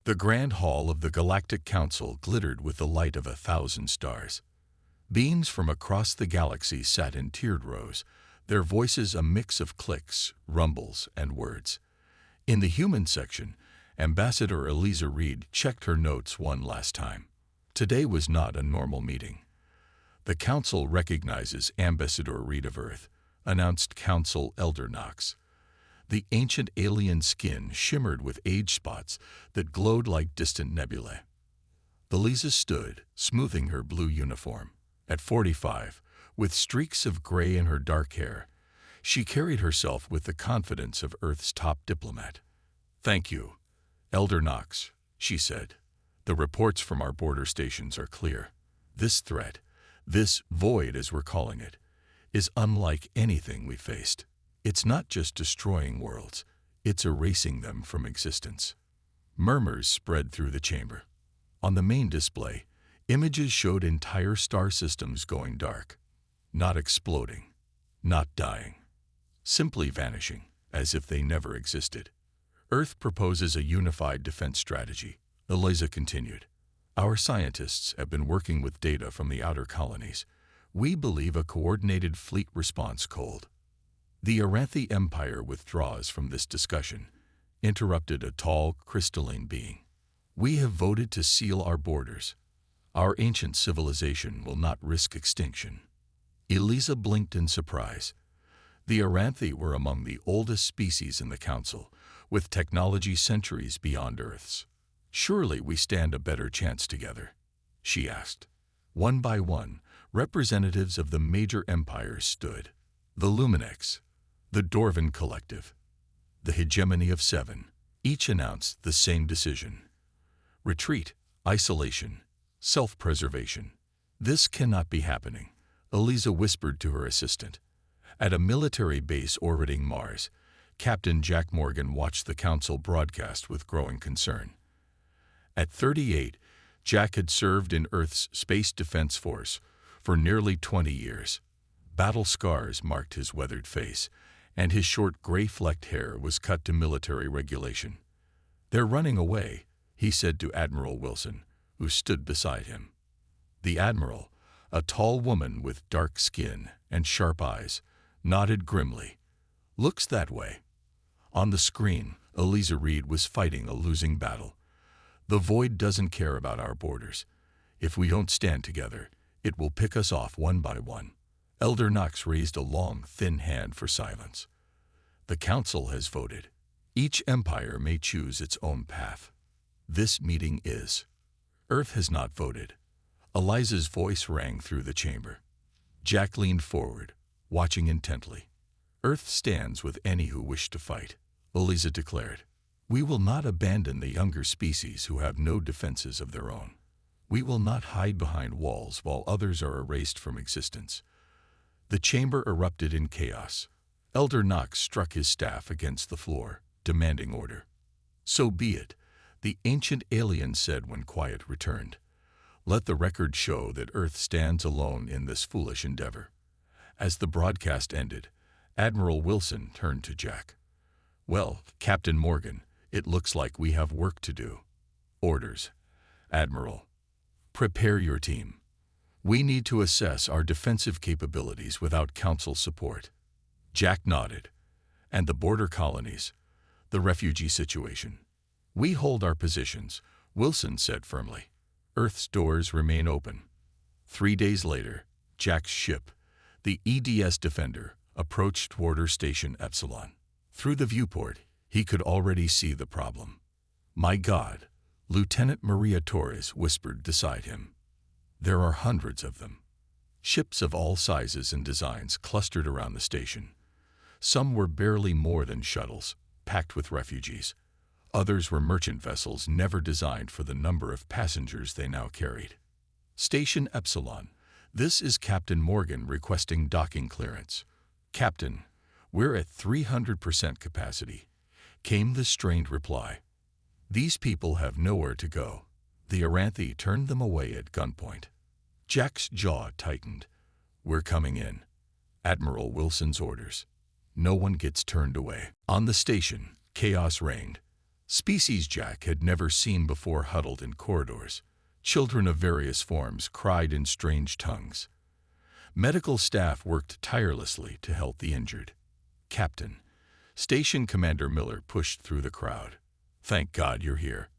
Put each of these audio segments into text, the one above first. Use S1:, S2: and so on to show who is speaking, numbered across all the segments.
S1: The grand hall of the Galactic Council glittered with the light of 1,000 stars. Beings from across the galaxy sat in tiered rows, their voices a mix of clicks, rumbles, and words. In the human section, Ambassador Eliza Reed checked her notes one last time. Today was not a normal meeting. The Council recognizes Ambassador Reed of Earth, announced Council Elder Knox. The ancient alien skin shimmered with age spots that glowed like distant nebulae. Eliza stood, smoothing her blue uniform. At 45, with streaks of gray in her dark hair, she carried herself with the confidence of Earth's top diplomat. "Thank you, Elder Knox," she said. "The reports from our border stations are clear. This threat, this void as we're calling it, is unlike anything we've faced. It's not just destroying worlds, it's erasing them from existence." Murmurs spread through the chamber. On the main display, images showed entire star systems going dark. Not exploding, not dying, simply vanishing, as if they never existed. "Earth proposes a unified defense strategy," Eliza continued. "Our scientists have been working with data from the outer colonies. We believe a coordinated fleet response cold." "The Aranthi Empire withdraws from this discussion," interrupted a tall, crystalline being. "We have voted to seal our borders. Our ancient civilization will not risk extinction." Eliza blinked in surprise. The Aranthi were among the oldest species in the Council, with technology centuries beyond Earth's. "Surely we stand a better chance together?" she asked. One by one, representatives of the major empires stood. The Luminex, the Dorvan Collective, the Hegemony of Seven, each announced the same decision. Retreat, isolation, self-preservation. "This cannot be happening," Eliza whispered to her assistant. At a military base orbiting Mars, Captain Jack Morgan watched the Council broadcast with growing concern. At 38, Jack had served in Earth's Space Defense Force for nearly 20 years. Battle scars marked his weathered face, and his short gray-flecked hair was cut to military regulation. "They're running away," he said to Admiral Wilson, who stood beside him. The Admiral, a tall woman with dark skin and sharp eyes, nodded grimly. "Looks that way." On the screen, Eliza Reed was fighting a losing battle. "The Void doesn't care about our borders. If we don't stand together, it will pick us off one by one." Elder Knox raised a long, thin hand for silence. "The Council has voted. Each empire may choose its own path. This meeting is. Earth has not voted." Eliza's voice rang through the chamber. Jack leaned forward, watching intently. "Earth stands with any who wish to fight," Eliza declared. "We will not abandon the younger species who have no defenses of their own. We will not hide behind walls while others are erased from existence." The chamber erupted in chaos. Elder Knox struck his staff against the floor, demanding order. "So be it," the ancient alien said when quiet returned. "Let the record show that Earth stands alone in this foolish endeavor." As the broadcast ended, Admiral Wilson turned to Jack. "Well, Captain Morgan, it looks like we have work to do." "Orders, Admiral. Prepare your team. We need to assess our defensive capabilities without Council support." Jack nodded. "And the border colonies, the refugee situation?" "We hold our positions," Wilson said firmly. "Earth's doors remain open." 3 days later, Jack's ship, the EDS Defender, approached Border Station Epsilon. Through the viewport, he could already see the problem. "My God," Lieutenant Maria Torres whispered beside him. "There are hundreds of them." Ships of all sizes and designs clustered around the station. Some were barely more than shuttles, packed with refugees. Others were merchant vessels never designed for the number of passengers they now carried. "Station Epsilon, this is Captain Morgan requesting docking clearance." "Captain, we're at 300% capacity," came the strained reply. "These people have nowhere to go." The Aranthi turned them away at gunpoint. Jack's jaw tightened. "We're coming in." Admiral Wilson's orders. No one gets turned away. On the station, chaos reigned. Species Jack had never seen before huddled in corridors. Children of various forms cried in strange tongues. Medical staff worked tirelessly to help the injured. Captain, Station Commander Miller pushed through the crowd. "Thank God you're here.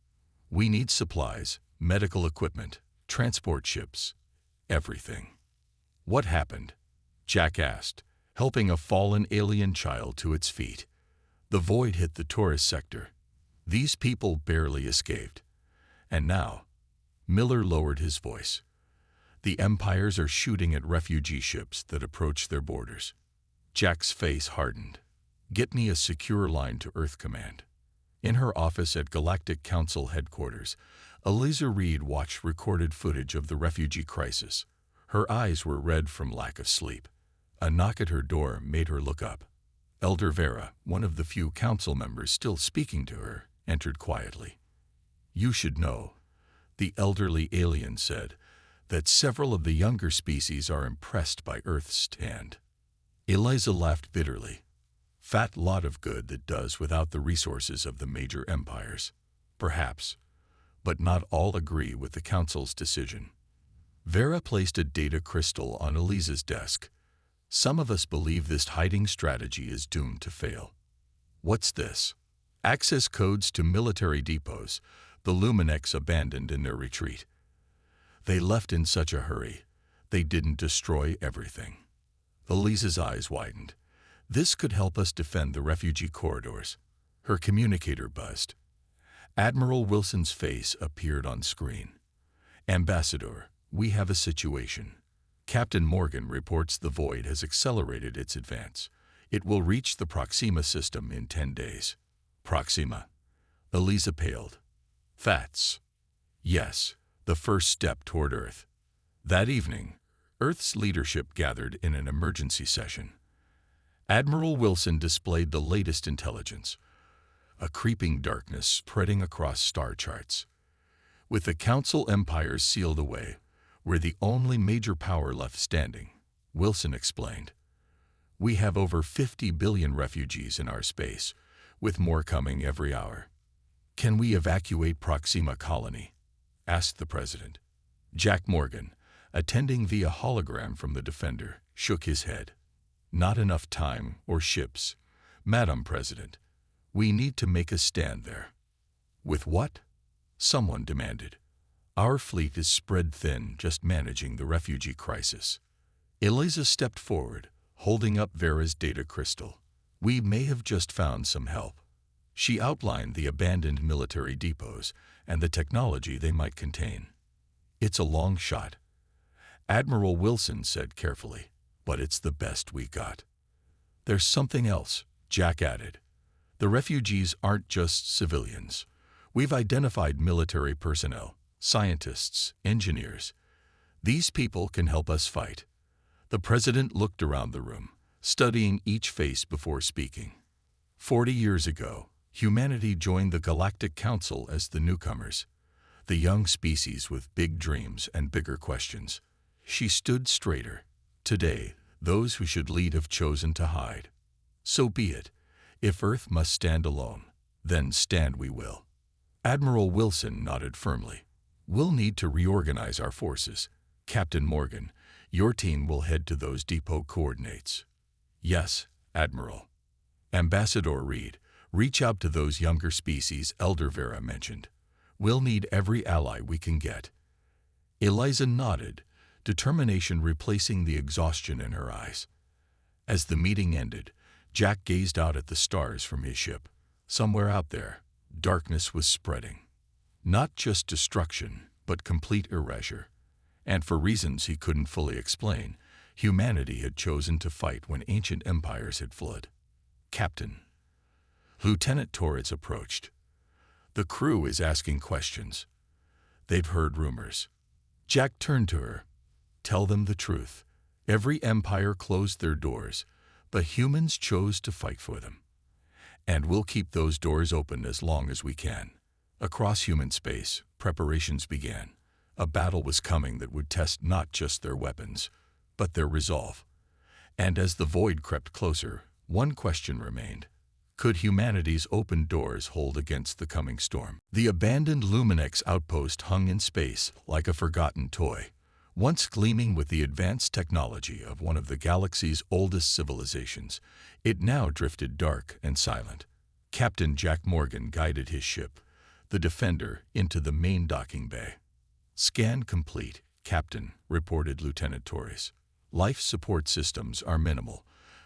S1: We need supplies, medical equipment, transport ships, everything." "What happened?" Jack asked, helping a fallen alien child to its feet. "The void hit the tourist sector. These people barely escaped. And now," Miller lowered his voice, "the empires are shooting at refugee ships that approach their borders." Jack's face hardened. "Get me a secure line to Earth Command." In her office at Galactic Council headquarters, Eliza Reed watched recorded footage of the refugee crisis. Her eyes were red from lack of sleep. A knock at her door made her look up. Elder Vera, one of the few council members still speaking to her, entered quietly. "You should know," the elderly alien said, "that several of the younger species are impressed by Earth's stand." Eliza laughed bitterly. "Fat lot of good that does without the resources of the major empires. Perhaps, but not all agree with the Council's decision." Vera placed a data crystal on Eliza's desk. "Some of us believe this hiding strategy is doomed to fail." "What's this?" "Access codes to military depots the Luminex abandoned in their retreat. They left in such a hurry, they didn't destroy everything." Eliza's eyes widened. "This could help us defend the refugee corridors." Her communicator buzzed. Admiral Wilson's face appeared on screen. "Ambassador, we have a situation. Captain Morgan reports the Void has accelerated its advance. It will reach the Proxima system in 10 days. Proxima?" Eliza paled. "That's, yes, the first step toward Earth." That evening, Earth's leadership gathered in an emergency session. Admiral Wilson displayed the latest intelligence. A creeping darkness spreading across star charts. With the Council empires sealed away, we're the only major power left standing, Wilson explained. "We have over 50 billion refugees in our space, with more coming every hour." "Can we evacuate Proxima Colony?" asked the President. Jack Morgan, attending via hologram from the Defender, shook his head. "Not enough time or ships, Madam President. We need to make a stand there." "With what?" someone demanded. "Our fleet is spread thin, just managing the refugee crisis." Eliza stepped forward, holding up Vera's data crystal. "We may have just found some help." She outlined the abandoned military depots and the technology they might contain. "It's a long shot," Admiral Wilson said carefully, "but it's the best we got." "There's something else," Jack added. "The refugees aren't just civilians. We've identified military personnel, scientists, engineers. These people can help us fight." The President looked around the room, studying each face before speaking. 40 years ago, humanity joined the Galactic Council as the newcomers, the young species with big dreams and bigger questions. She stood straighter. Today, those who should lead have chosen to hide. So be it. If Earth must stand alone, then stand we will. Admiral Wilson nodded firmly. "We'll need to reorganize our forces. Captain Morgan, your team will head to those depot coordinates." "Yes, Admiral." Ambassador Reed, reach out to those younger species Elder Vera mentioned. "We'll need every ally we can get." Eliza nodded, determination replacing the exhaustion in her eyes. As the meeting ended, Jack gazed out at the stars from his ship. Somewhere out there, darkness was spreading. Not just destruction, but complete erasure. And for reasons he couldn't fully explain, humanity had chosen to fight when ancient empires had fled. "Captain." Lieutenant Torres approached. "The crew is asking questions. They've heard rumors." Jack turned to her. "Tell them the truth. Every empire closed their doors, but humans chose to fight for them. And we'll keep those doors open as long as we can." Across human space, preparations began. A battle was coming that would test not just their weapons, but their resolve. And as the void crept closer, one question remained. Could humanity's open doors hold against the coming storm? The abandoned Luminex outpost hung in space like a forgotten toy, once gleaming with the advanced technology of one of the galaxy's oldest civilizations. It now drifted dark and silent. Captain Jack Morgan guided his ship, the Defender, into the main docking bay. "Scan complete, Captain," reported Lieutenant Torres. "Life support systems are minimal,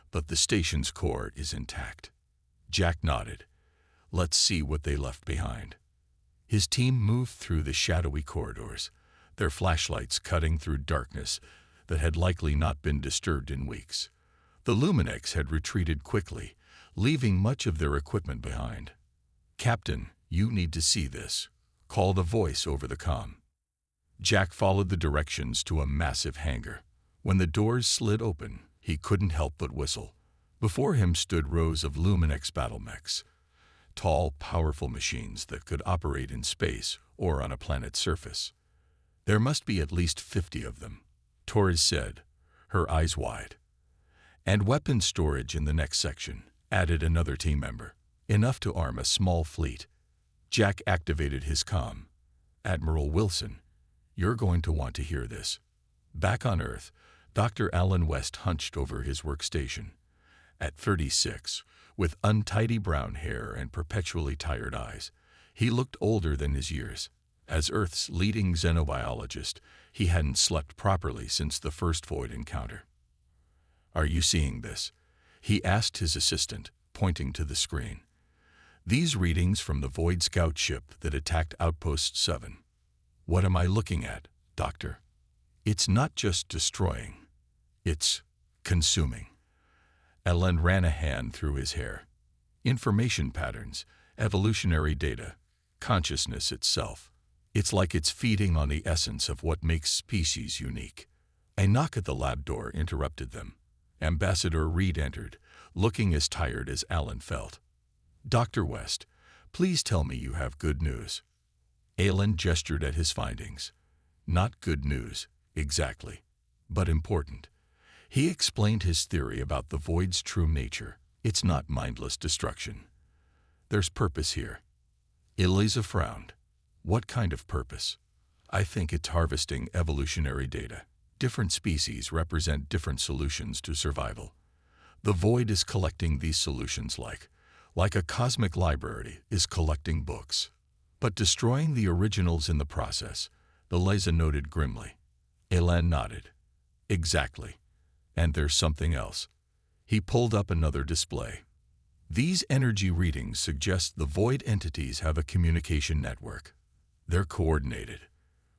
S1: but the station's core is intact." Jack nodded. "Let's see what they left behind." His team moved through the shadowy corridors, their flashlights cutting through darkness that had likely not been disturbed in weeks. The Luminex had retreated quickly, leaving much of their equipment behind. "Captain, you need to see this," called a voice over the comm. Jack followed the directions to a massive hangar. When the doors slid open, he couldn't help but whistle. Before him stood rows of Luminex battle mechs, tall, powerful machines that could operate in space or on a planet's surface. "There must be at least 50 of them," Torres said, her eyes wide. "And weapon storage in the next section," added another team member. "Enough to arm a small fleet." Jack activated his comm. "Admiral Wilson, you're going to want to hear this." Back on Earth, Dr. Alan West hunched over his workstation. At 36, with untidy brown hair and perpetually tired eyes, he looked older than his years. As Earth's leading xenobiologist, he hadn't slept properly since the first Void encounter. "Are you seeing this?" he asked his assistant, pointing to the screen. "These readings from the Void scout ship that attacked Outpost 7. "What am I looking at, Doctor?" "It's not just destroying. It's consuming." Ellen ran a hand through his hair. "Information patterns, evolutionary data, consciousness itself. It's like it's feeding on the essence of what makes species unique." A knock at the lab door interrupted them. Ambassador Reed entered, looking as tired as Alan felt. "Dr. West, please tell me you have good news." Alan gestured at his findings. "Not good news, exactly, but important." He explained his theory about the Void's true nature. It's not mindless destruction. There's purpose here. Eliza frowned. "What kind of purpose?" "I think it's harvesting evolutionary data. Different species represent different solutions to survival. The Void is collecting these solutions like a cosmic library is collecting books. But destroying the originals in the process," the Eliza noted grimly. Elan nodded. "Exactly. And there's something else." He pulled up another display. "These energy readings suggest the Void entities have a communication network. They're coordinated,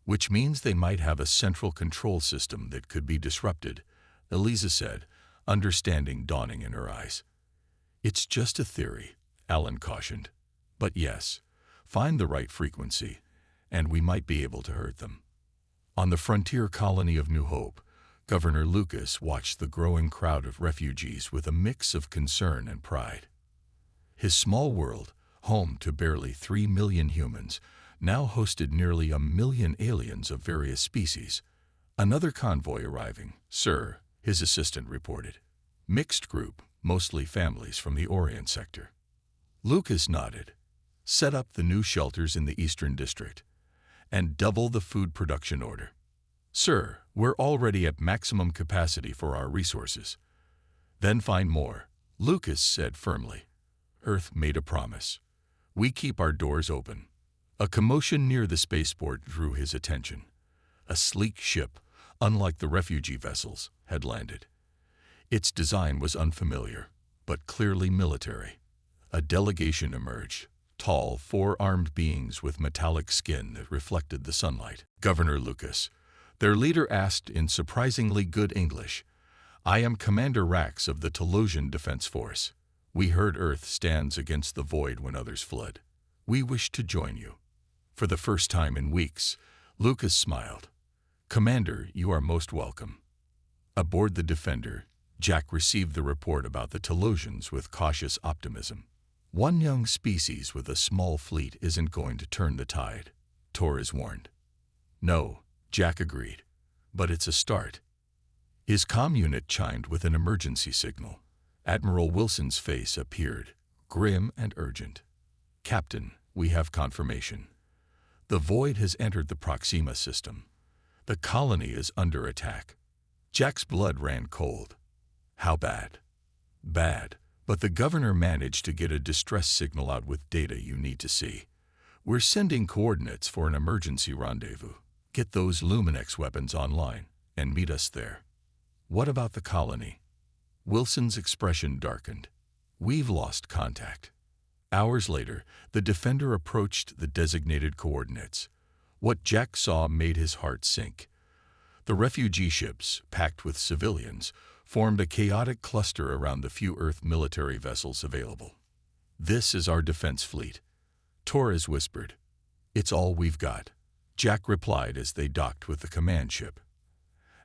S1: which means they might have a central control system that could be disrupted," Eliza said, understanding dawning in her eyes. "It's just a theory," Alan cautioned. "But yes, find the right frequency, and we might be able to hurt them." On the frontier colony of New Hope, Governor Lucas watched the growing crowd of refugees with a mix of concern and pride. His small world, home to barely 3 million humans, now hosted nearly 1 million aliens of various species. "Another convoy arriving, sir," his assistant reported. "Mixed group, mostly families from the Orient sector." Lucas nodded. "Set up the new shelters in the Eastern District, and double the food production order." "Sir, we're already at maximum capacity for our resources." "Then find more," Lucas said firmly. Earth made a promise. "We keep our doors open." A commotion near the spaceport drew his attention. A sleek ship, unlike the refugee vessels, had landed. Its design was unfamiliar, but clearly military. A delegation emerged, tall, four-armed beings with metallic skin that reflected the sunlight. "Governor Lucas," their leader asked in surprisingly good English, "I am Commander Rax of the Telosian Defense Force. We heard Earth stands against the Void when others fled. We wish to join you." For the first time in weeks, Lucas smiled. "Commander, you are most welcome." Aboard the Defender, Jack received the report about the Telosians with cautious optimism. "One young species with a small fleet isn't going to turn the tide," Torres warned. "No," Jack agreed, "but it's a start." His comm unit chimed with an emergency signal. Admiral Wilson's face appeared, grim and urgent. "Captain, we have confirmation. The void has entered the Proxima system. The colony is under attack." Jack's blood ran cold. "How bad?" "Bad, but the governor managed to get a distress signal out with data you need to see. We're sending coordinates for an emergency rendezvous. Get those Luminex weapons online and meet us there." "What about the colony?" Wilson's expression darkened. "We've lost contact." Hours later, the defender approached the designated coordinates. What Jack saw made his heart sink. The refugee ships, packed with civilians, formed a chaotic cluster around the few Earth military vessels available. "This is our defense fleet," Torres whispered. "It's all we've got," Jack replied as they docked with the command ship.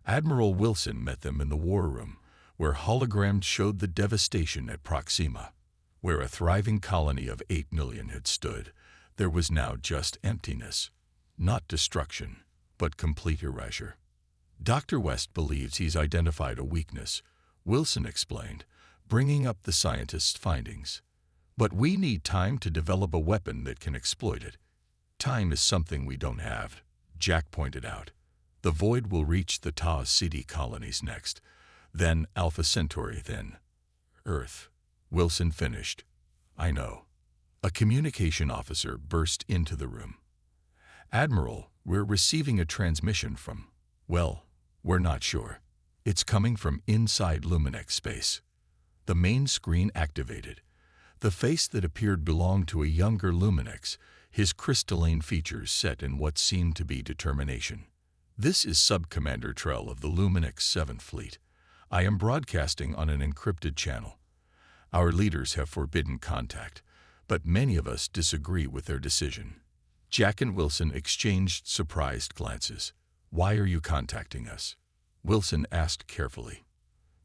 S1: Admiral Wilson met them in the war room, where holograms showed the devastation at Proxima. Where a thriving colony of 8 million had stood, there was now just emptiness. Not destruction, but complete erasure. "Dr. West believes he's identified a weakness," Wilson explained, bringing up the scientist's findings. "But we need time to develop a weapon that can exploit it." "Time is something we don't have," Jack pointed out. "The void will reach the Tau Ceti colonies next, then Alpha Centauri, then Earth," Wilson finished. "I know." A communication officer burst into the room. "Admiral, we're receiving a transmission from, well, we're not sure. It's coming from inside Luminex space." The main screen activated. The face that appeared belonged to a younger Luminex, his crystalline features set in what seemed to be determination. "This is Sub-Commander Trell of the Luminex 7th Fleet. I am broadcasting on an encrypted channel. Our leaders have forbidden contact, but many of us disagree with their decision." Jack and Wilson exchanged surprised glances. "Why are you contacting us?" Wilson asked carefully.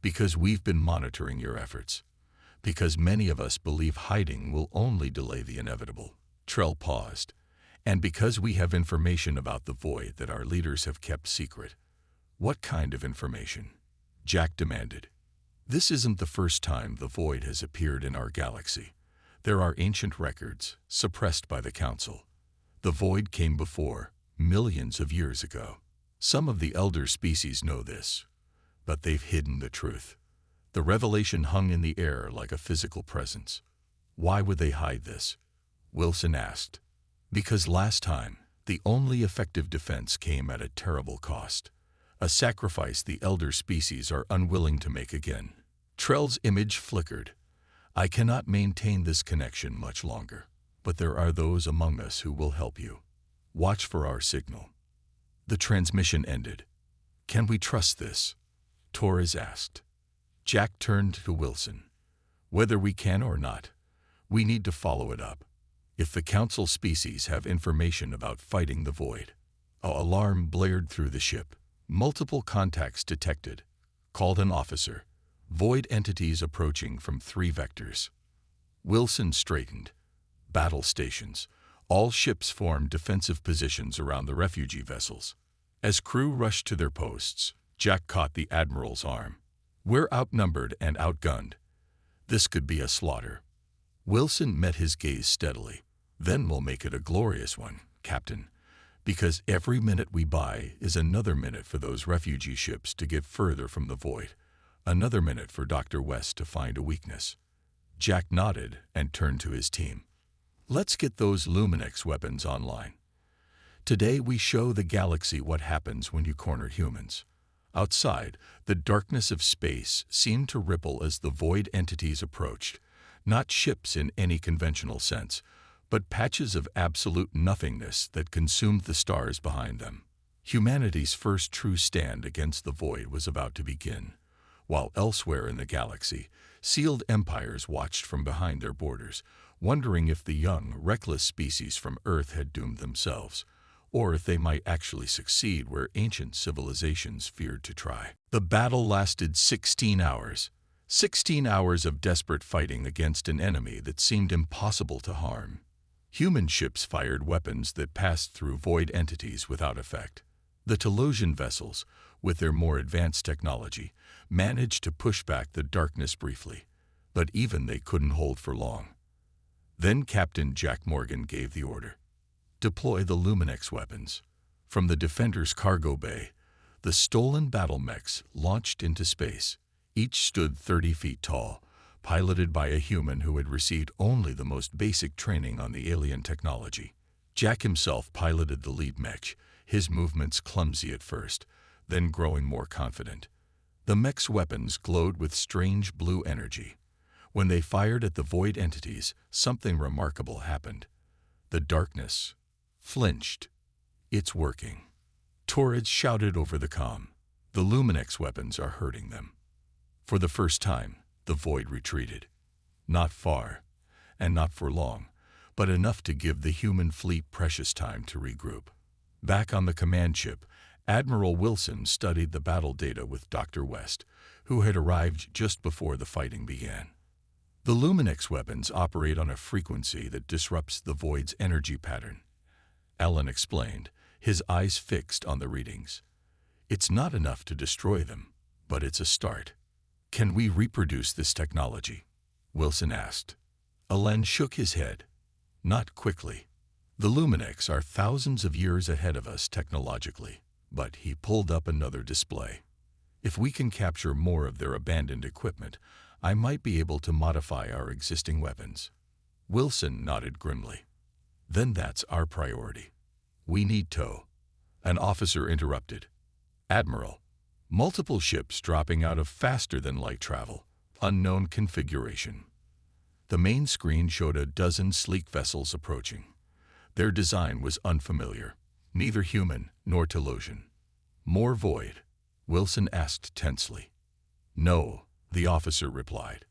S1: "Because we've been monitoring your efforts. Because many of us believe hiding will only delay the inevitable." Trell paused. "And because we have information about the void that our leaders have kept secret." "What kind of information?" Jack demanded. "This isn't the first time the void has appeared in our galaxy. There are ancient records, suppressed by the Council. The void came before, millions of years ago. Some of the elder species know this, but they've hidden the truth. The revelation hung in the air like a physical presence." "Why would they hide this?" Wilson asked. "Because last time, the only effective defense came at a terrible cost. A sacrifice the elder species are unwilling to make again." Trell's image flickered. "I cannot maintain this connection much longer, but there are those among us who will help you. Watch for our signal." The transmission ended. "Can we trust this?" Torres asked. Jack turned to Wilson. "Whether we can or not, we need to follow it up. If the Council species have information about fighting the void." An alarm blared through the ship. "Multiple contacts detected," called an officer. "Void entities approaching from 3 vectors." Wilson straightened. "Battle stations. All ships formed defensive positions around the refugee vessels." As crew rushed to their posts, Jack caught the Admiral's arm. "We're outnumbered and outgunned. This could be a slaughter." Wilson met his gaze steadily. "Then we'll make it a glorious one, Captain, because every minute we buy is another minute for those refugee ships to get further from the void, another minute for Dr. West to find a weakness." Jack nodded and turned to his team. "Let's get those Luminex weapons online. Today we show the galaxy what happens when you corner humans." Outside, the darkness of space seemed to ripple as the void entities approached, not ships in any conventional sense, but patches of absolute nothingness that consumed the stars behind them. Humanity's first true stand against the void was about to begin, while elsewhere in the galaxy, sealed empires watched from behind their borders, wondering if the young, reckless species from Earth had doomed themselves, or if they might actually succeed where ancient civilizations feared to try. The battle lasted 16 hours. 16 hours of desperate fighting against an enemy that seemed impossible to harm. Human ships fired weapons that passed through void entities without effect. The Telosian vessels, with their more advanced technology, managed to push back the darkness briefly, but even they couldn't hold for long. Then Captain Jack Morgan gave the order. Deploy the Luminex weapons. From the Defender's cargo bay, the stolen battle mechs launched into space. Each stood 30 feet tall, piloted by a human who had received only the most basic training on the alien technology. Jack himself piloted the lead mech, his movements clumsy at first, then growing more confident. The mech's weapons glowed with strange blue energy. When they fired at the void entities, something remarkable happened. The darkness flinched. It's working. Torres shouted over the comm. The Luminex weapons are hurting them. For the first time, the void retreated. Not far, and not for long, but enough to give the human fleet precious time to regroup. Back on the command ship, Admiral Wilson studied the battle data with Dr. West, who had arrived just before the fighting began. The Luminex weapons operate on a frequency that disrupts the void's energy pattern. Alan explained, his eyes fixed on the readings. It's not enough to destroy them, but it's a start. Can we reproduce this technology? Wilson asked. Alan shook his head. Not quickly. The Luminex are thousands of years ahead of us technologically, but he pulled up another display. If we can capture more of their abandoned equipment, I might be able to modify our existing weapons. Wilson nodded grimly. Then that's our priority. We need tow. An officer interrupted. Admiral, multiple ships dropping out of faster-than-light travel. Unknown configuration. The main screen showed a dozen sleek vessels approaching. Their design was unfamiliar, neither human nor Telosian. More void? Wilson asked tensely. No, the officer replied.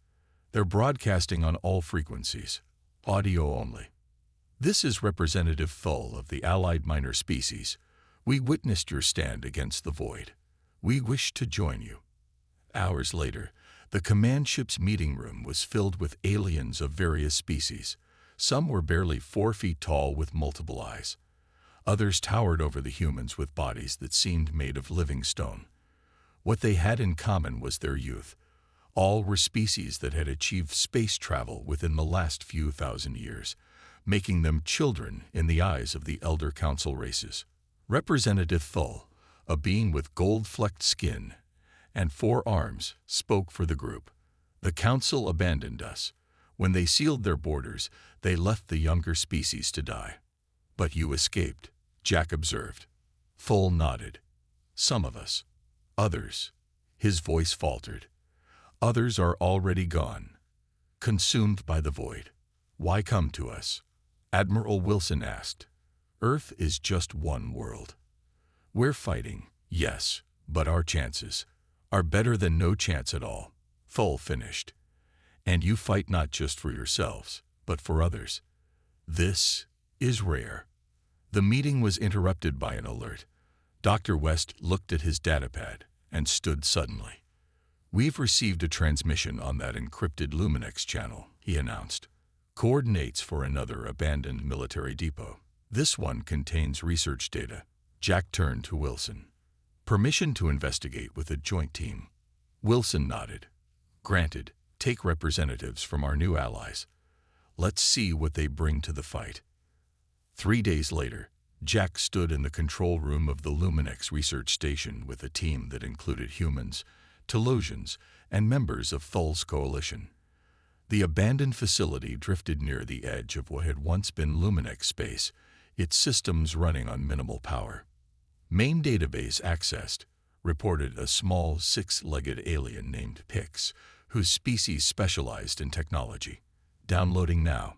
S1: They're broadcasting on all frequencies, audio only. This is Representative Thull of the Allied Minor Species. We witnessed your stand against the void. We wish to join you. Hours later, the command ship's meeting room was filled with aliens of various species. Some were barely 4 feet tall with multiple eyes. Others towered over the humans with bodies that seemed made of living stone. What they had in common was their youth. All were species that had achieved space travel within the last few thousand years, making them children in the eyes of the Elder Council races. Representative Thull, a being with gold-flecked skin and 4 arms, spoke for the group. The Council abandoned us. When they sealed their borders, they left the younger species to die. But you escaped, Jack observed. Thull nodded. Some of us. Others. His voice faltered. Others are already gone, consumed by the void. Why come to us? Admiral Wilson asked. Earth is just one world. We're fighting, yes, but our chances are better than no chance at all. Thull finished. And you fight not just for yourselves, but for others. This is rare. The meeting was interrupted by an alert. Dr. West looked at his datapad and stood suddenly. We've received a transmission on that encrypted Luminex channel, he announced. Coordinates for another abandoned military depot. This one contains research data. Jack turned to Wilson. Permission to investigate with a joint team. Wilson nodded. Granted, take representatives from our new allies. Let's see what they bring to the fight. 3 days later, Jack stood in the control room of the Luminex research station with a team that included humans, Telosians, and members of Thull's coalition. The abandoned facility drifted near the edge of what had once been Luminex space, its systems running on minimal power. Main database accessed, reported a small 6-legged alien named Pix, whose species specialized in technology. Downloading now.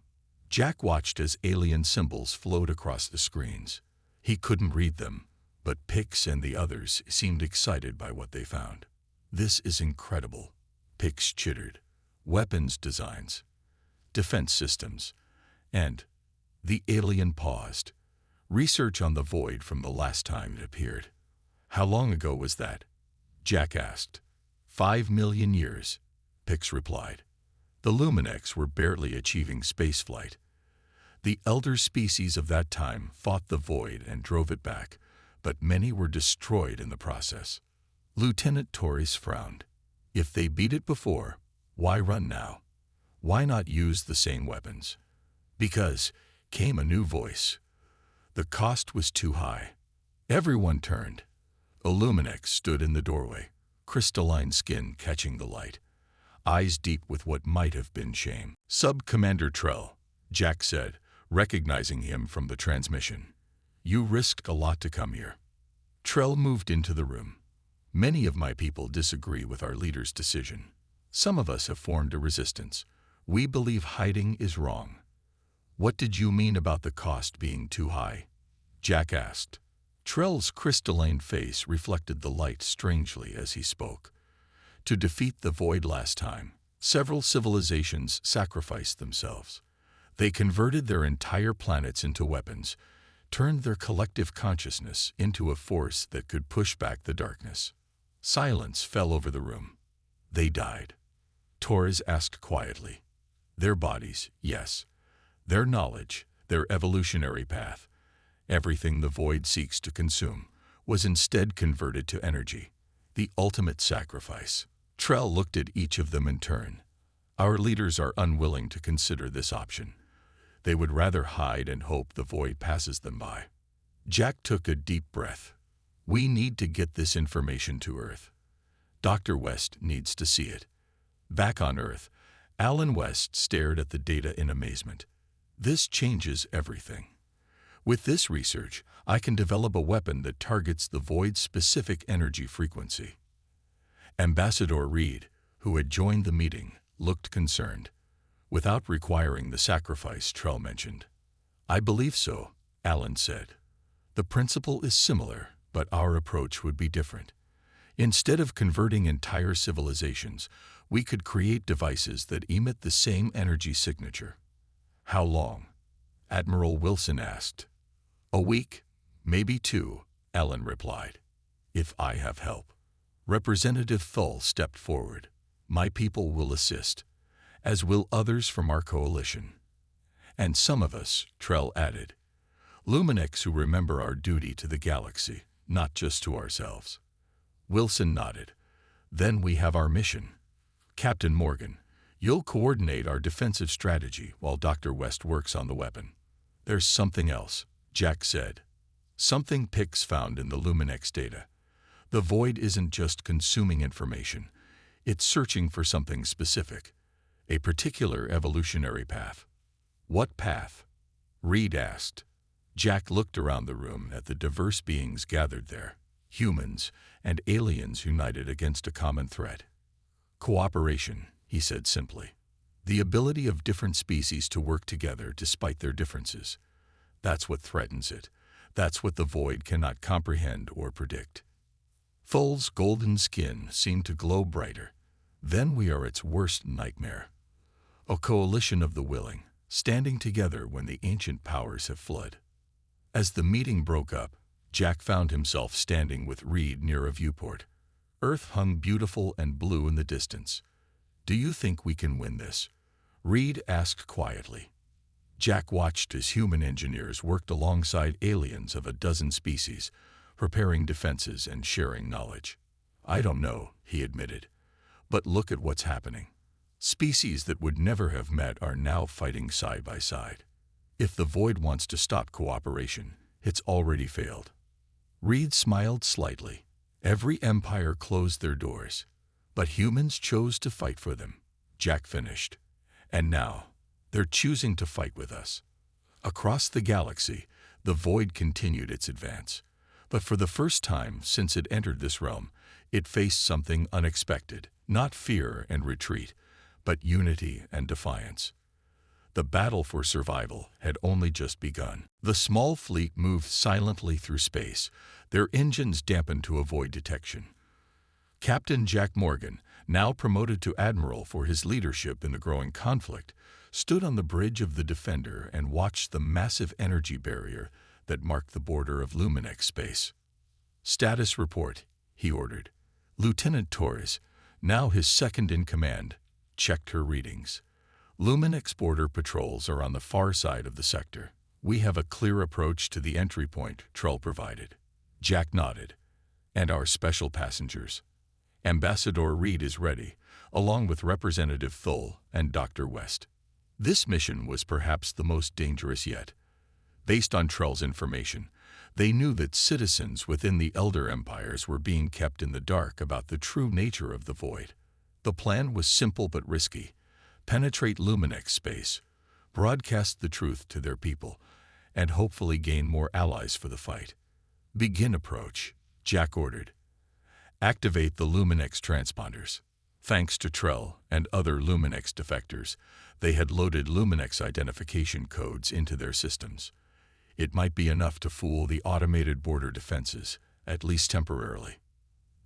S1: Jack watched as alien symbols flowed across the screens. He couldn't read them, but Pix and the others seemed excited by what they found. This is incredible, Pix chittered. Weapons designs, defense systems, and the alien paused. Research on the void from the last time it appeared. How long ago was that? Jack asked. 5 million years, Pix replied. The Luminex were barely achieving spaceflight. The elder species of that time fought the void and drove it back, but many were destroyed in the process. Lieutenant Torres frowned. If they beat it before, why run now? Why not use the same weapons? Because came a new voice. The cost was too high. Everyone turned. Illuminex stood in the doorway, crystalline skin catching the light, eyes deep with what might have been shame. "Sub-Commander Trell," Jack said, recognizing him from the transmission. "You risked a lot to come here." Trell moved into the room. "Many of my people disagree with our leader's decision. Some of us have formed a resistance. We believe hiding is wrong." "What did you mean about the cost being too high?" Jack asked. Trell's crystalline face reflected the light strangely as he spoke. "To defeat the void last time, several civilizations sacrificed themselves. They converted their entire planets into weapons, turned their collective consciousness into a force that could push back the darkness." Silence fell over the room. "They died?" Torres asked quietly. "Their bodies, yes. Their knowledge, their evolutionary path, everything the void seeks to consume, was instead converted to energy. The ultimate sacrifice." Trell looked at each of them in turn. "Our leaders are unwilling to consider this option. They would rather hide and hope the void passes them by." Jack took a deep breath. "We need to get this information to Earth. Dr. West needs to see it." Back on Earth, Alan West stared at the data in amazement. "This changes everything. With this research, I can develop a weapon that targets the void's specific energy frequency." Ambassador Reed, who had joined the meeting, looked concerned. "Without requiring the sacrifice Trell mentioned." "I believe so," Alan said. "The principle is similar, but our approach would be different. Instead of converting entire civilizations, we could create devices that emit the same energy signature." "How long?" Admiral Wilson asked. "A week, maybe 2, Alan replied. "If I have help." Representative Thull stepped forward. "My people will assist, as will others from our coalition." "And some of us," Trell added. "Luminex who remember our duty to the galaxy, not just to ourselves." Wilson nodded. "Then we have our mission. Captain Morgan, you'll coordinate our defensive strategy while Dr. West works on the weapon." "There's something else," Jack said. "Something Pix found in the Luminex data. The void isn't just consuming information. It's searching for something specific, a particular evolutionary path." "What path?" Reed asked. Jack looked around the room at the diverse beings gathered there, humans and aliens united against a common threat. "Cooperation," he said simply. "The ability of different species to work together despite their differences. That's what threatens it. That's what the void cannot comprehend or predict." Thull's golden skin seemed to glow brighter. "Then we are its worst nightmare. A coalition of the willing, standing together when the ancient powers have fled." As the meeting broke up, Jack found himself standing with Reed near a viewport. Earth hung beautiful and blue in the distance. "Do you think we can win this?" Reed asked quietly. Jack watched as human engineers worked alongside aliens of a dozen species, preparing defenses and sharing knowledge. "I don't know," he admitted. "But look at what's happening. Species that would never have met are now fighting side by side. If the void wants to stop cooperation, it's already failed." Reed smiled slightly. "Every empire closed their doors, but humans chose to fight for them," Jack finished. "And now, they're choosing to fight with us." Across the galaxy, the void continued its advance. But for the first time since it entered this realm, it faced something unexpected. Not fear and retreat, but unity and defiance. The battle for survival had only just begun. The small fleet moved silently through space, their engines dampened to avoid detection. Captain Jack Morgan, now promoted to admiral for his leadership in the growing conflict, stood on the bridge of the Defender and watched the massive energy barrier that marked the border of Luminex space. "Status report," he ordered. Lieutenant Torres, now his second in command, checked her readings. "Luminex border patrols are on the far side of the sector. We have a clear approach to the entry point Trell provided." Jack nodded. "And our special passengers?" "Ambassador Reed is ready, along with Representative Thull and Dr. West." This mission was perhaps the most dangerous yet. Based on Trell's information, they knew that citizens within the Elder Empires were being kept in the dark about the true nature of the Void. The plan was simple but risky. Penetrate Luminex space, broadcast the truth to their people, and hopefully gain more allies for the fight. Begin approach, Jack ordered. Activate the Luminex transponders. Thanks to Trell and other Luminex defectors, they had loaded Luminex identification codes into their systems. It might be enough to fool the automated border defenses, at least temporarily.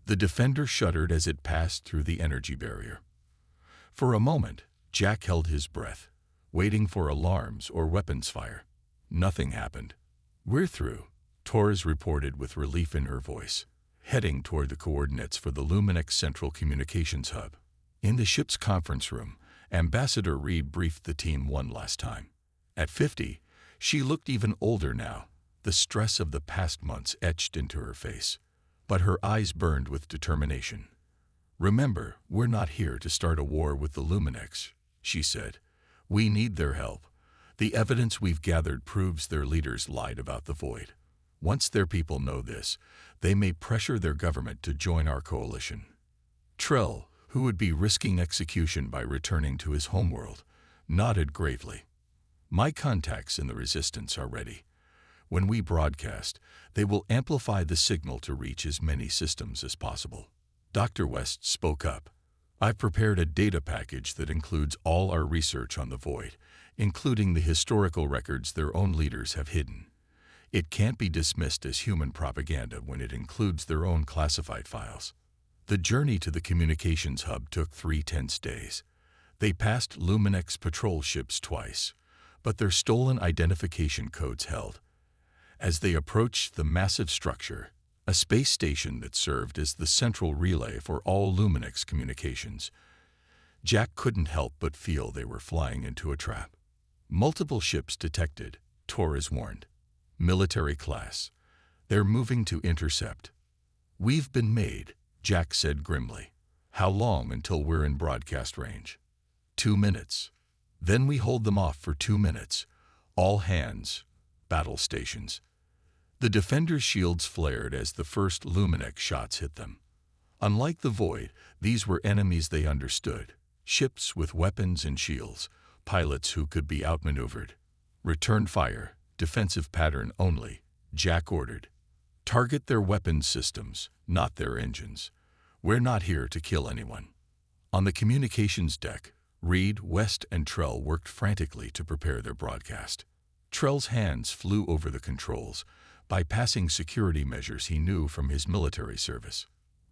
S1: The defender shuddered as it passed through the energy barrier. For a moment, Jack held his breath, waiting for alarms or weapons fire. Nothing happened. "We're through," Torres reported with relief in her voice, heading toward the coordinates for the Luminex Central Communications Hub. In the ship's conference room, Ambassador Reed briefed the team one last time. At 50, she looked even older now, the stress of the past months etched into her face. But her eyes burned with determination. "Remember, we're not here to start a war with the Luminex," she said. "We need their help. The evidence we've gathered proves their leaders lied about the Void. Once their people know this, they may pressure their government to join our coalition." Trell, who would be risking execution by returning to his homeworld, nodded gravely. "My contacts in the Resistance are ready. When we broadcast, they will amplify the signal to reach as many systems as possible." Dr. West spoke up. "I've prepared a data package that includes all our research on the Void, including the historical records their own leaders have hidden. It can't be dismissed as human propaganda when it includes their own classified files." The journey to the communications hub took 3 tense days. They passed Luminex patrol ships twice, but their stolen identification codes held. As they approached the massive structure, a space station that served as the central relay for all Luminex communications, Jack couldn't help but feel they were flying into a trap. "Multiple ships detected," Torres warned. "Military class. They're moving to intercept." "We've been made," Jack said grimly. "How long until we're in broadcast range?" 2 minutes. Then we hold them off for 2 minutes. All hands. Battle stations." The defenders' shields flared as the first Luminex shots hit them. Unlike the Void, these were enemies they understood. Ships with weapons and shields, pilots who could be outmaneuvered. "Return fire, defensive pattern only," Jack ordered. "Target their weapons systems, not their engines. We're not here to kill anyone." On the communications deck, Reed, West, and Trell worked frantically to prepare their broadcast. Trell's hands flew over the controls, bypassing security measures he knew from his military service.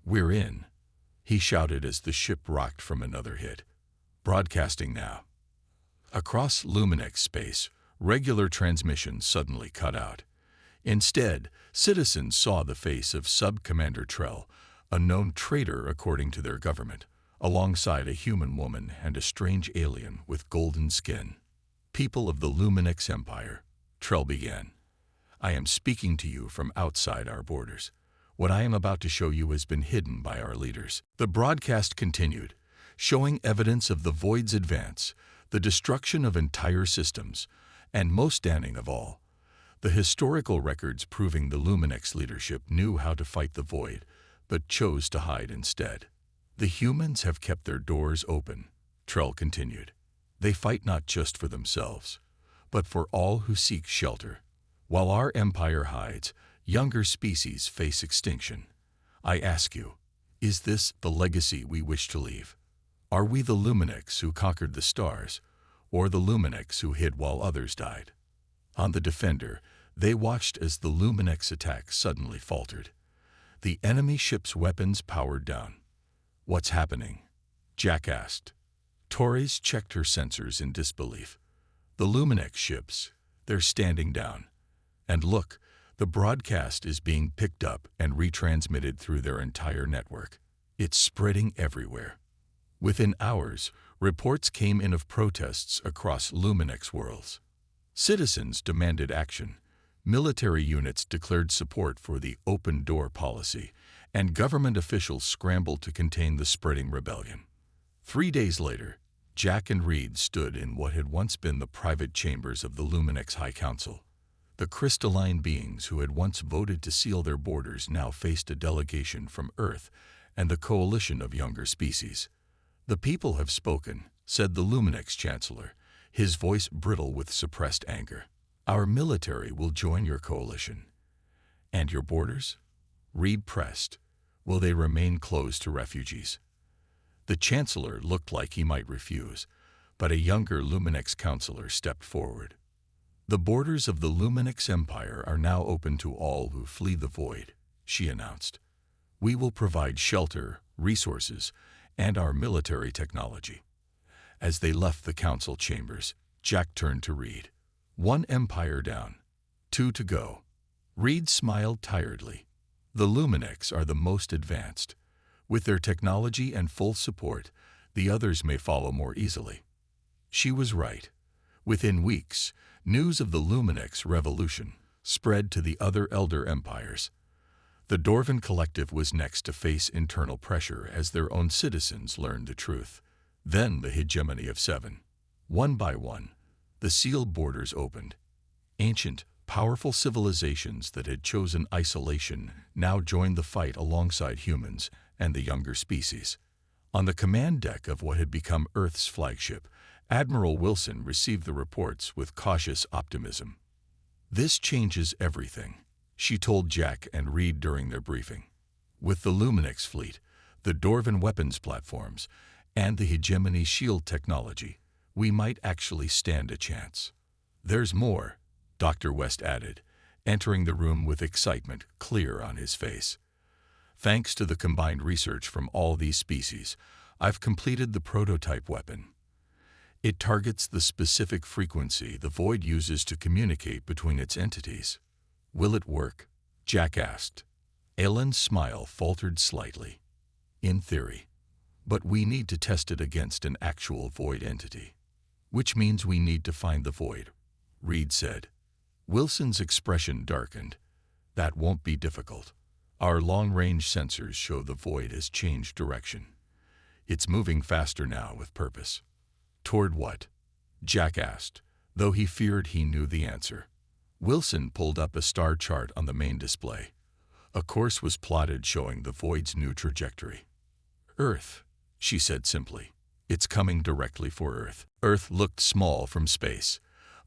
S1: "We're in," he shouted as the ship rocked from another hit. "Broadcasting now." Across Luminex space, regular transmissions suddenly cut out. Instead, citizens saw the face of Sub-Commander Trell, a known traitor according to their government, alongside a human woman and a strange alien with golden skin. "People of the Luminex Empire," Trell began, "I am speaking to you from outside our borders. What I am about to show you has been hidden by our leaders." The broadcast continued, showing evidence of the Void's advance, the destruction of entire systems, and most damning of all, the historical records proving the Luminex leadership knew how to fight the Void, but chose to hide instead. "The humans have kept their doors open," Trell continued. "They fight not just for themselves, but for all who seek shelter. While our empire hides, younger species face extinction. I ask you, is this the legacy we wish to leave? Are we the Luminex who conquered the stars, or the Luminex who hid while others died?" On the Defender, they watched as the Luminex attack suddenly faltered. The enemy ship's weapons powered down. "What's happening?" Jack asked. Torres checked her sensors in disbelief. "The Luminex ships, they're standing down. And look, the broadcast is being picked up and retransmitted through their entire network. It's spreading everywhere." Within hours, reports came in of protests across Luminex worlds. Citizens demanded action. Military units declared support for the open door policy, and government officials scrambled to contain the spreading rebellion. 3 days later, Jack and Reed stood in what had once been the private chambers of the Luminex High Council. The crystalline beings who had once voted to seal their borders now faced a delegation from Earth and the coalition of younger species. "The people have spoken," said the Luminex Chancellor, his voice brittle with suppressed anger. "Our military will join your coalition." "And your borders?" Reed pressed. "Will they remain closed to refugees?" The Chancellor looked like he might refuse, but a younger Luminex counselor stepped forward. "The borders of the Luminex Empire are now open to all who flee the void," she announced. "We will provide shelter, resources, and our military technology." As they left the council chambers, Jack turned to Reed. "One empire down, 2 to go." Reed smiled tiredly. "The Luminex are the most advanced. With their technology and full support, the others may follow more easily." She was right. Within weeks, news of the Luminex revolution spread to the other elder empires. The Dorvan Collective was next to face internal pressure as their own citizens learned the truth. Then the hegemony of 7. One by one, the sealed borders opened. Ancient, powerful civilizations that had chosen isolation now joined the fight alongside humans and the younger species. On the command deck of what had become Earth's flagship, Admiral Wilson received the reports with cautious optimism. "This changes everything," she told Jack and Reed during their briefing. "With the Luminex fleet, the Dorvan weapons platforms, and the hegemony shield technology, we might actually stand a chance." "There's more," Dr. West added, entering the room with excitement clear on his face. "Thanks to the combined research from all these species, I've completed the prototype weapon. It targets the specific frequency the Void uses to communicate between its entities." "Will it work?" Jack asked. Alan's smile faltered slightly. "In theory. But we need to test it against an actual Void entity." "Which means we need to find the Void," Reed said. Wilson's expression darkened. "That won't be difficult. Our long-range sensors show the Void has changed direction. It's moving faster now with purpose." "Toward what?" Jack asked, though he feared he knew the answer. Wilson pulled up a star chart on the main display. A course was plotted showing the Void's new trajectory. "Earth," she said simply. "It's coming directly for Earth." Earth looked small from space,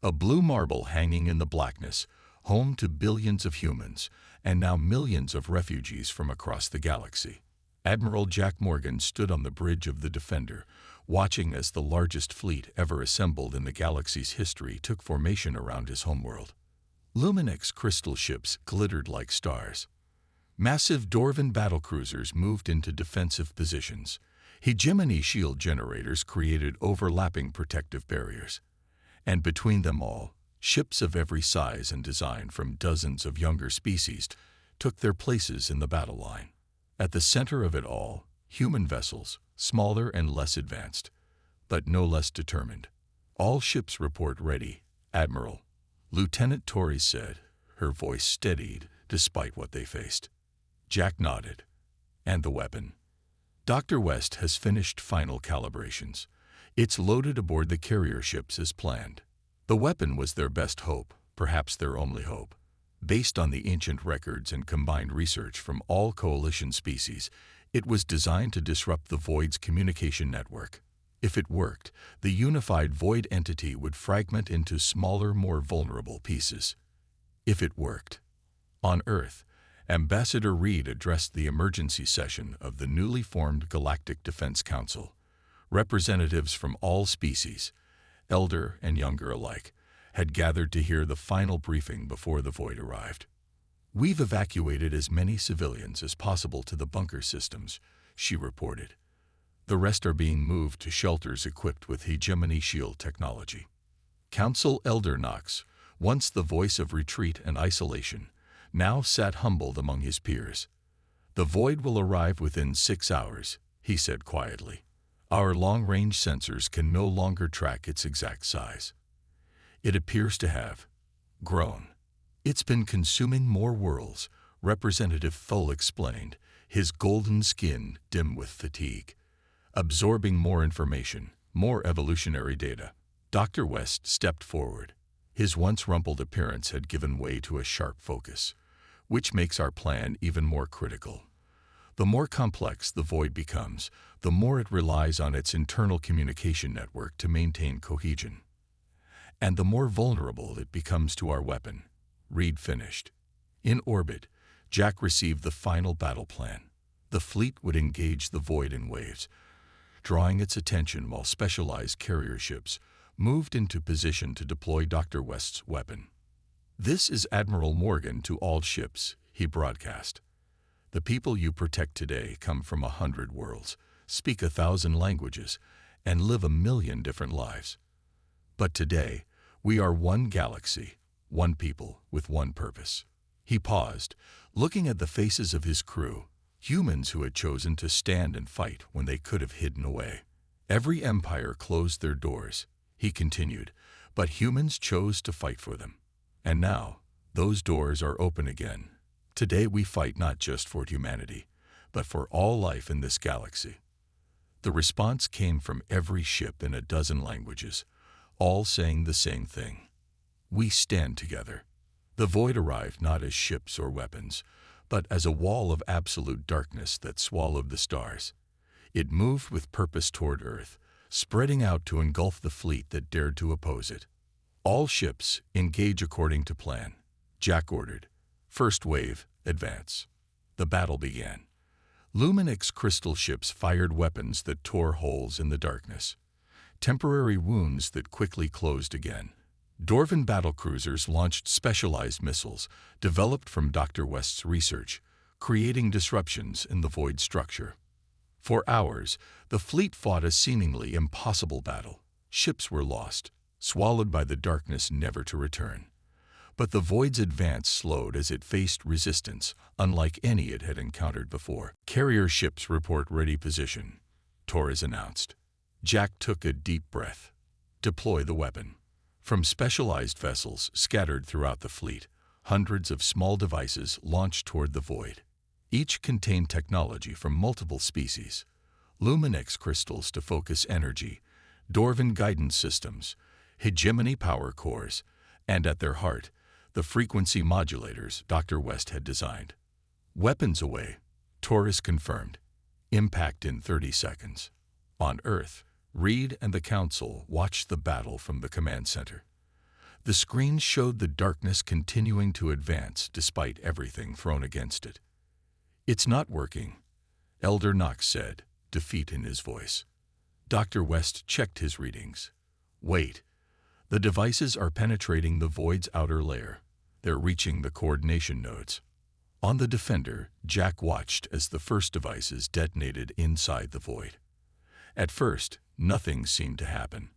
S1: a blue marble hanging in the blackness, home to billions of humans, and now millions of refugees from across the galaxy. Admiral Jack Morgan stood on the bridge of the Defender, watching as the largest fleet ever assembled in the galaxy's history took formation around his homeworld. Luminex crystal ships glittered like stars. Massive Dorvan battlecruisers moved into defensive positions. Hegemony shield generators created overlapping protective barriers. And between them all, ships of every size and design from dozens of younger species took their places in the battle line. At the center of it all, human vessels, smaller and less advanced, but no less determined. "All ships report ready, Admiral," Lieutenant Torres said, her voice steadied despite what they faced. Jack nodded. "And the weapon?" "Dr. West has finished final calibrations. It's loaded aboard the carrier ships as planned." The weapon was their best hope, perhaps their only hope. Based on the ancient records and combined research from all coalition species, it was designed to disrupt the Void's communication network. If it worked, the unified Void entity would fragment into smaller, more vulnerable pieces. If it worked. On Earth, Ambassador Reed addressed the emergency session of the newly formed Galactic Defense Council. Representatives from all species, elder and younger alike, had gathered to hear the final briefing before the Void arrived. "We've evacuated as many civilians as possible to the bunker systems," she reported. "The rest are being moved to shelters equipped with hegemony shield technology." Council Elder Knox, once the voice of retreat and isolation, now sat humbled among his peers. "The Void will arrive within 6 hours," he said quietly. "Our long-range sensors can no longer track its exact size. It appears to have grown. It's been consuming more worlds," Representative Thull explained, his golden skin dim with fatigue. "Absorbing more information, More evolutionary data. Dr. West stepped forward. His once rumpled appearance had given way to a sharp focus, which makes our plan even more critical. The more complex the void becomes, the more it relies on its internal communication network to maintain cohesion. And the more vulnerable it becomes to our weapon. Reed finished. In orbit, Jack received the final battle plan. The fleet would engage the void in waves, drawing its attention while specialized carrier ships moved into position to deploy Dr. West's weapon. "This is Admiral Morgan to all ships," he broadcast. "The people you protect today come from 100 worlds, speak 1,000 languages, and live 1,000,000 different lives. But today, we are one galaxy, one people with one purpose." He paused, looking at the faces of his crew, humans who had chosen to stand and fight when they could have hidden away. "Every empire closed their doors," he continued, "but humans chose to fight for them. And now, those doors are open again. Today we fight not just for humanity, but for all life in this galaxy." The response came from every ship in 12 languages, all saying the same thing. "We stand together." The void arrived not as ships or weapons, but as a wall of absolute darkness that swallowed the stars. It moved with purpose toward Earth, spreading out to engulf the fleet that dared to oppose it. "All ships, engage according to plan," Jack ordered. "First wave, advance." The battle began. Luminix crystal ships fired weapons that tore holes in the darkness, temporary wounds that quickly closed again. Dorvan battlecruisers launched specialized missiles developed from Dr. West's research, creating disruptions in the void structure. For hours, the fleet fought a seemingly impossible battle. Ships were lost, swallowed by the darkness never to return. But the void's advance slowed as it faced resistance unlike any it had encountered before. "Carrier ships report ready position," Torres announced. Jack took a deep breath. "Deploy the weapon." From specialized vessels scattered throughout the fleet, hundreds of small devices launched toward the void. Each contained technology from multiple species: Luminix crystals to focus energy, Dorvan guidance systems, hegemony power cores, and at their heart, the frequency modulators Dr. West had designed. "Weapons away," Torres confirmed. "Impact in 30 seconds. On Earth, Reed and the Council watched the battle from the command center. The screen showed the darkness continuing to advance despite everything thrown against it. "It's not working," Elder Knox said, defeat in his voice. Dr. West checked his readings. "Wait. The devices are penetrating the void's outer layer. They're reaching the coordination nodes." On the Defender, Jack watched as the first devices detonated inside the void. At first, nothing seemed to happen.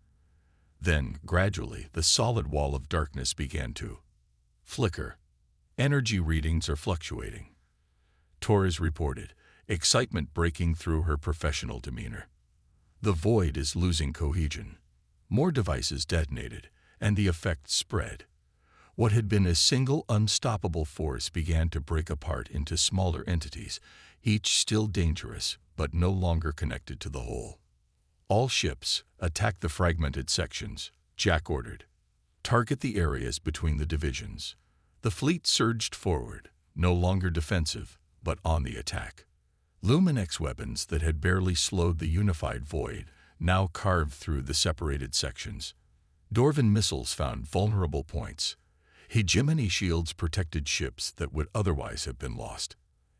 S1: Then, gradually, the solid wall of darkness began to flicker. "Energy readings are fluctuating," Torres reported, excitement breaking through her professional demeanor. "The void is losing cohesion." More devices detonated, and the effect spread. What had been a single unstoppable force began to break apart into smaller entities, each still dangerous, but no longer connected to the whole. "All ships, attack the fragmented sections," Jack ordered. "Target the areas between the divisions." The fleet surged forward, no longer defensive, but on the attack. Luminix weapons that had barely slowed the unified void now carved through the separated sections. Dorvan missiles found vulnerable points. Hegemony shields protected ships that would otherwise have been lost.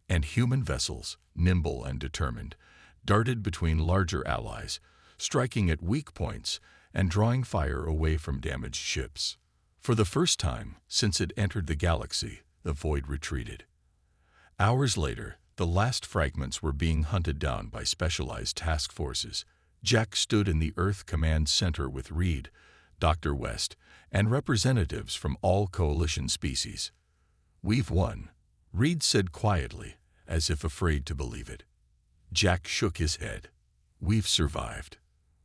S1: And human vessels, nimble and determined, darted between larger allies, striking at weak points and drawing fire away from damaged ships. For the first time since it entered the galaxy, the void retreated. Hours later, the last fragments were being hunted down by specialized task forces. Jack stood in the Earth Command Center with Reed, Dr. West, and representatives from all coalition species. "We've won," Reed said quietly, as if afraid to believe it. Jack shook his head. "We've survived.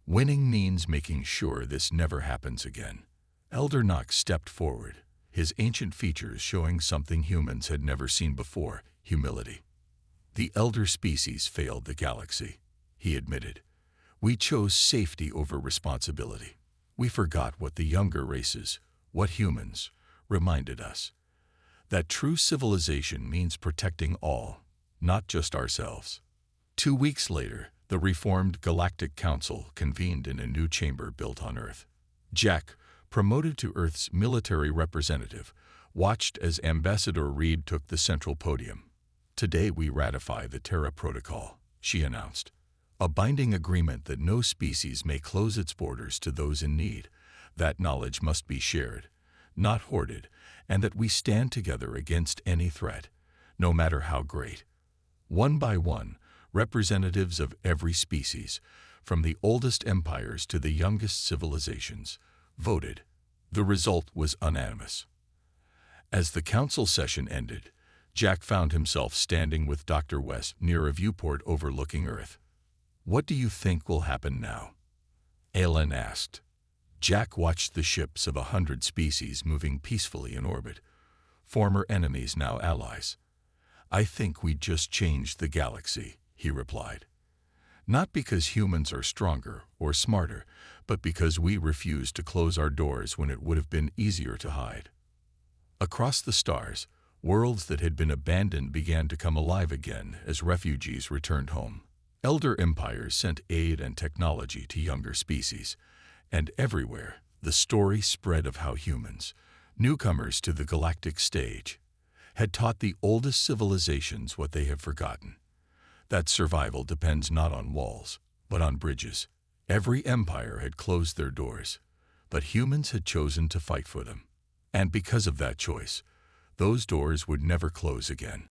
S1: Winning means making sure this never happens again." Elder Knox stepped forward, his ancient features showing something humans had never seen before: humility. "The elder species failed the galaxy," he admitted. We chose safety over responsibility. We forgot what the younger races, what humans, reminded us. That true civilization means protecting all, not just ourselves. 2 weeks later, the reformed Galactic Council convened in a new chamber built on Earth. Jack, promoted to Earth's military representative, watched as Ambassador Reed took the central podium. "Today we ratify the Terra Protocol," she announced. "A binding agreement that no species may close its borders to those in need. That knowledge must be shared, not hoarded, and that we stand together against any threat, no matter how great." One by one, representatives of every species, from the oldest empires to the youngest civilizations, voted. The result was unanimous. As the council session ended, Jack found himself standing with Dr. West near a viewport overlooking Earth. "What do you think will happen now?" Alan asked. Jack watched the ships of 100 species moving peacefully in orbit, former enemies now allies. "I think we just changed the galaxy," he replied. "Not because humans are stronger or smarter, but because we refused to close our doors when it would have been easier to hide." Across the stars, worlds that had been abandoned began to come alive again as refugees returned home. Elder empires sent aid and technology to younger species, and everywhere the story spread of how humans, newcomers to the galactic stage, had taught the oldest civilizations what they have forgotten: that survival depends not on walls, but on bridges. Every empire had closed their doors, but humans had chosen to fight for them. And because of that choice, those doors would never close again.